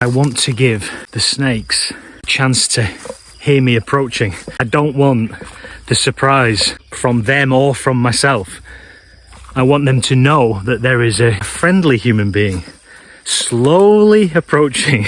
I want to give the snakes a chance to hear me approaching. I don't want the surprise from them or from myself. I want them to know that there is a friendly human being slowly approaching.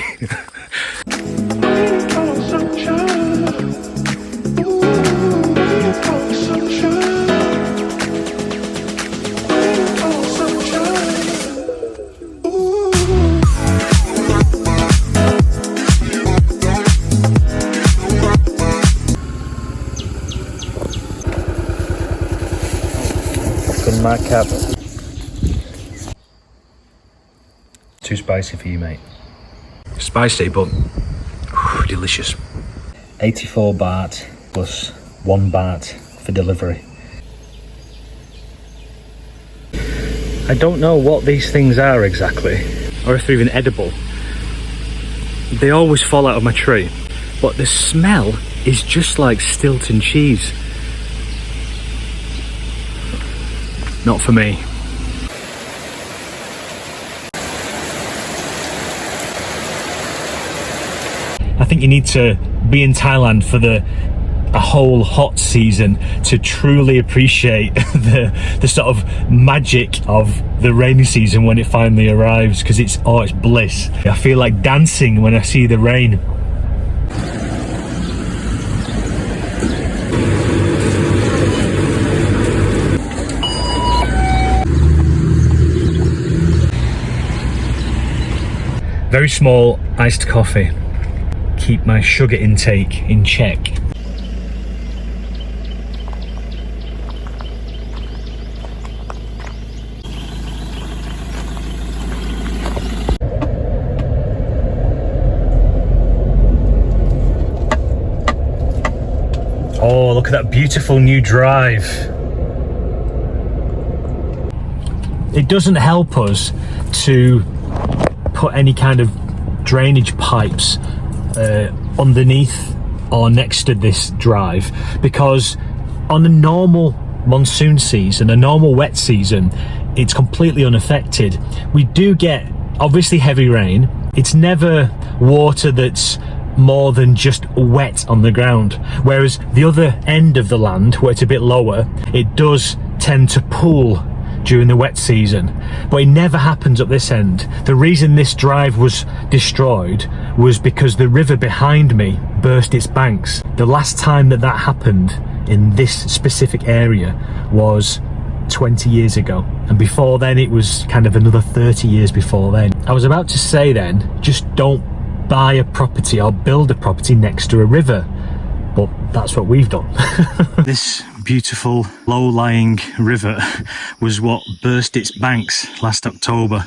My cap. Too spicy for you, mate. Spicy, but delicious. 84 baht plus 1 baht for delivery. I don't know what these things are exactly, or if they're even edible. They always fall out of my tree, but the smell is just like Stilton cheese. Not for me. I think you need to be in Thailand for a whole hot season to truly appreciate the sort of magic of the rainy season when it finally arrives, because it's bliss. I feel like dancing when I see the rain. Very small iced coffee. Keep my sugar intake in check. Oh, look at that beautiful new drive. It doesn't help us to put any kind of drainage pipes underneath or next to this drive, because on a normal monsoon season, a normal wet season, it's completely unaffected. We do get obviously heavy rain. It's never water that's more than just wet on the ground, whereas the other end of the land, where it's a bit lower, it does tend to pool during the wet season, but it never happens up this end. The reason this drive was destroyed was because the river behind me burst its banks. The last time that happened in this specific area was 20 years ago, and before then it was kind of another 30 years before then. I was about to say then, just don't buy a property or build a property next to a river, but that's what we've done. This beautiful low-lying river was what burst its banks last October.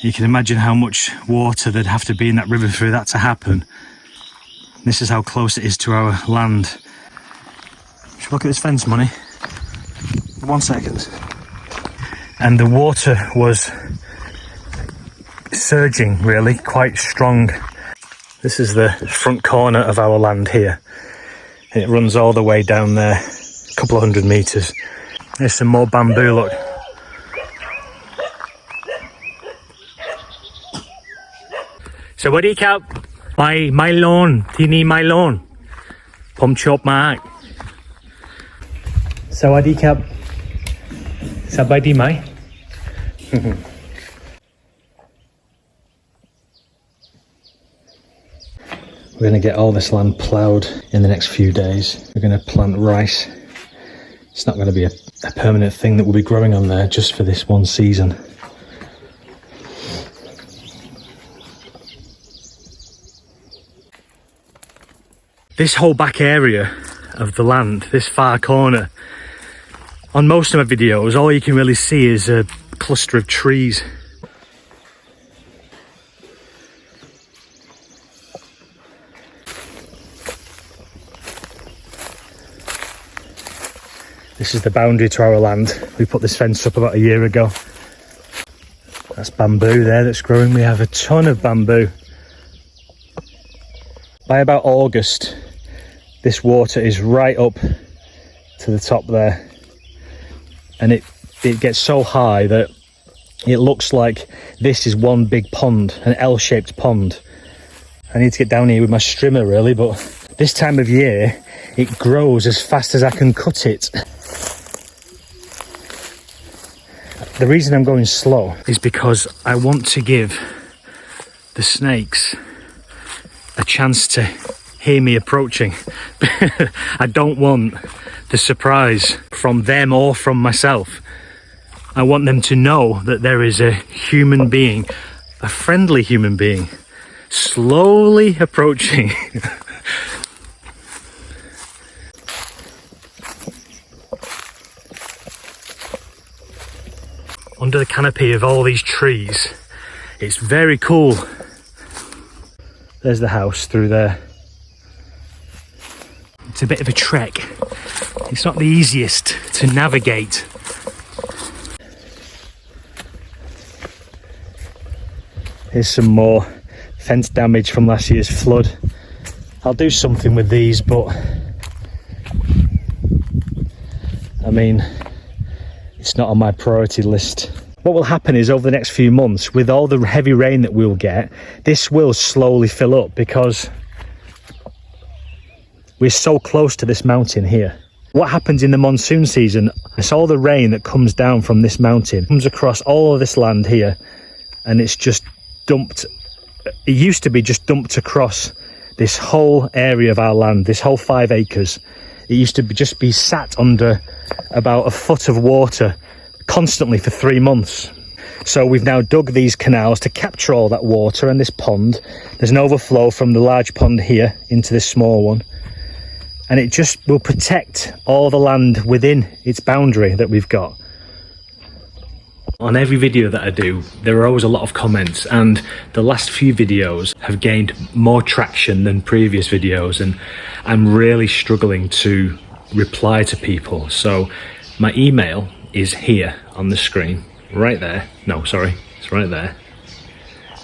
You can imagine how much water there'd have to be in that river for that to happen. This is how close it is to our land. Should look at this fence, Money. 1 second. And the water was surging, really, quite strong. This is the front corner of our land here. It runs all the way down there, a couple of 100 meters. There's some more bamboo, look. Sawadee-kap. My lawn. Tini my lawn. Pom chop mark. Sawadee-kap. Sabadi mai. We're going to get all this land ploughed in the next few days. We're going to plant rice. It's not going to be a permanent thing that will be growing on there just for this one season. This whole back area of the land, this far corner, on most of my videos, all you can really see is a cluster of trees. This is the boundary to our land. We put this fence up about a year ago. That's bamboo there that's growing. We have a ton of bamboo. By about August, this water is right up to the top there. And it gets so high that it looks like this is one big pond, an L-shaped pond. I need to get down here with my strimmer really, but this time of year it grows as fast as I can cut it. The reason I'm going slow is because I want to give the snakes a chance to hear me approaching. I don't want the surprise from them or from myself. I want them to know that there is a human being, a friendly human being, slowly approaching. Under the canopy of all these trees, it's very cool. There's the house through there. It's a bit of a trek. It's not the easiest to navigate. Here's some more fence damage from last year's flood. I'll do something with these, but I mean, it's not on my priority list. What will happen is over the next few months, with all the heavy rain that we'll get, this will slowly fill up because we're so close to this mountain here. What happens in the monsoon season, it's all the rain that comes down from this mountain, comes across all of this land here, and it's just dumped. It used to be just dumped across this whole area of our land, this whole 5 acres. It used to just be sat under about a foot of water constantly for 3 months. So we've now dug these canals to capture all that water, and this pond, there's an overflow from the large pond here into this small one, and it just will protect all the land within its boundary that we've got. On every video that I do, there are always a lot of comments, and the last few videos have gained more traction than previous videos, and I'm really struggling to reply to people. So my email is here on the screen, right there. No, sorry, it's right there.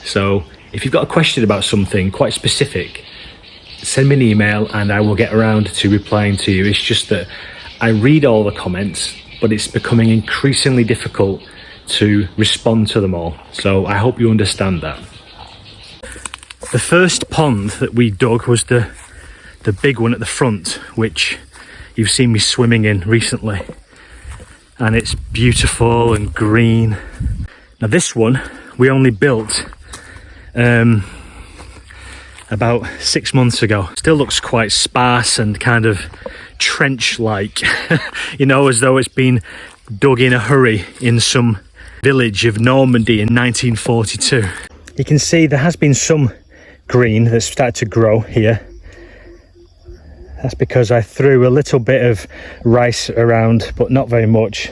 So if you've got a question about something quite specific, send me an email and I will get around to replying to you. It's just that I read all the comments, but it's becoming increasingly difficult to respond to them all. So I hope you understand that. The first pond that we dug was the big one at the front, which you've seen me swimming in recently. And it's beautiful and green. Now this one we only built about 6 months ago. Still looks quite sparse and kind of trench-like, you know, as though it's been dug in a hurry in some village of Normandy in 1942. You can see there has been some green that's started to grow here. That's because I threw a little bit of rice around, but not very much,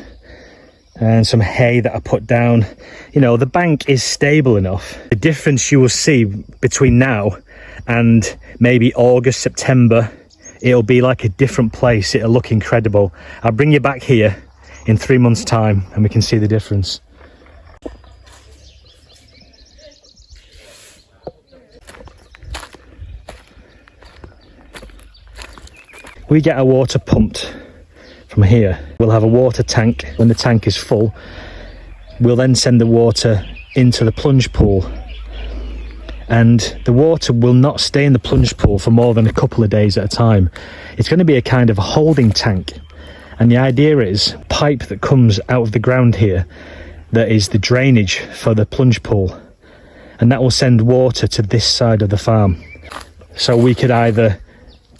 and some hay that I put down. You know, the bank is stable enough. The difference you will see between now and maybe August, September, it'll be like a different place. It'll look incredible. I'll bring you back here in 3 months' time and we can see the difference. We get our water pumped from here. We'll have a water tank. When the tank is full, we'll then send the water into the plunge pool. And the water will not stay in the plunge pool for more than a couple of days at a time. It's going to be a kind of holding tank. And the idea is pipe that comes out of the ground here, that is the drainage for the plunge pool. And that will send water to this side of the farm. So we could either,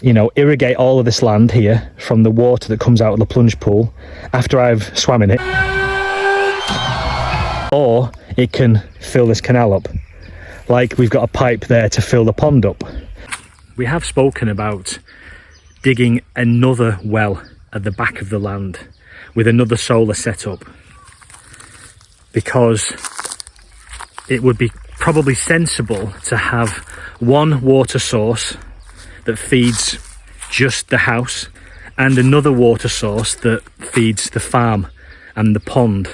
you know, irrigate all of this land here from the water that comes out of the plunge pool after I've swam in it, or it can fill this canal up, like we've got a pipe there to fill the pond up. We have spoken about digging another well at the back of the land with another solar setup, because it would be probably sensible to have one water source that feeds just the house and another water source that feeds the farm and the pond.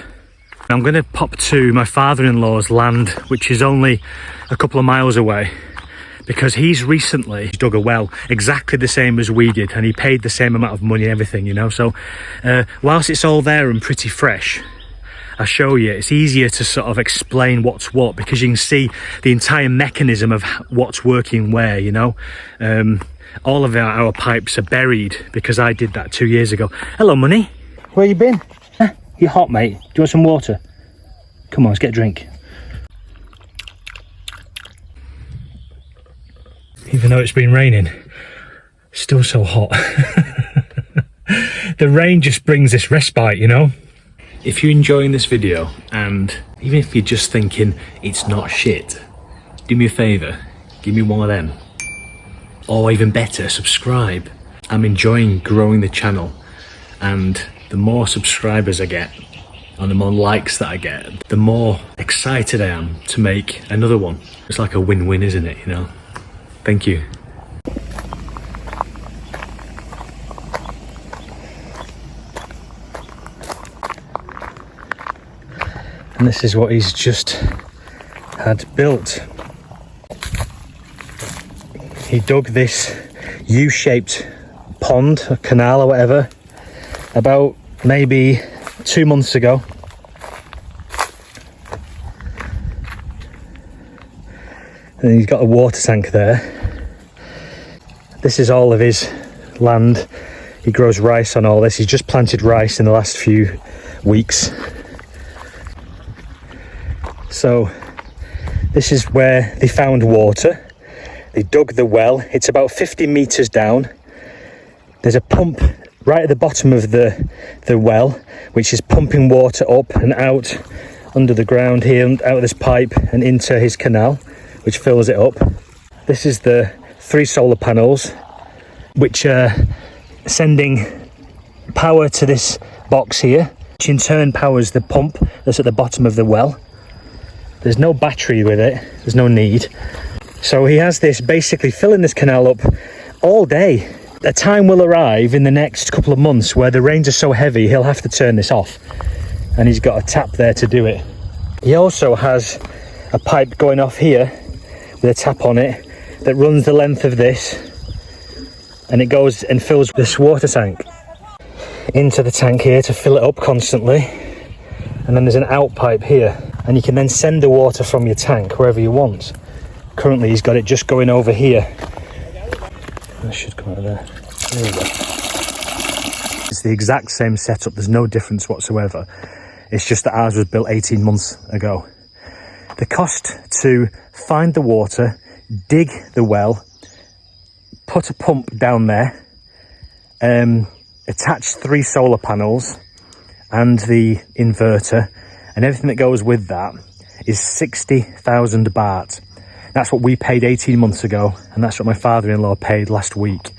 I'm going to pop to my father-in-law's land, which is only a couple of miles away, because he's recently dug a well exactly the same as we did, and he paid the same amount of money and everything, you know. So whilst it's all there and pretty fresh, I show you, it's easier to sort of explain what's what, because you can see the entire mechanism of what's working where, you know. All of our pipes are buried because I did that 2 years ago. Hello, Money. Where you been? Huh? You hot, mate? Do you want some water? Come on, let's get a drink. Even though it's been raining, still so hot. The rain just brings this respite, you know. If you're enjoying this video, and even if you're just thinking it's not shit, do me a favour, give me one of them. Or even better, subscribe. I'm enjoying growing the channel, and the more subscribers I get and the more likes that I get, the more excited I am to make another one. It's like a win-win, isn't it, you know? Thank you. And this is what he's just had built. He dug this U-shaped pond, a canal or whatever, about maybe 2 months ago. And he's got a water tank there. This is all of his land. He grows rice on all this. He's just planted rice in the last few weeks. So this is where they found water. They dug the well. It's about 50 meters down. There's a pump right at the bottom of the well, which is pumping water up and out under the ground here, and out of this pipe and into his canal, which fills it up. This is the 3 solar panels, which are sending power to this box here, which in turn powers the pump that's at the bottom of the well. There's no battery with it, there's no need. So he has this basically filling this canal up all day. A time will arrive in the next couple of months where the rains are so heavy he'll have to turn this off, and he's got a tap there to do it. He also has a pipe going off here with a tap on it that runs the length of this, and it goes and fills this water tank into the tank here to fill it up constantly. And then there's an out pipe here, and you can then send the water from your tank wherever you want. Currently he's got it just going over here. That should come out of there. There we go. It's the exact same setup, there's no difference whatsoever. It's just that ours was built 18 months ago. The cost to find the water, dig the well, put a pump down there, attach 3 solar panels and the inverter, and everything that goes with that is 60,000 baht. That's what we paid 18 months ago, and that's what my father-in-law paid last week.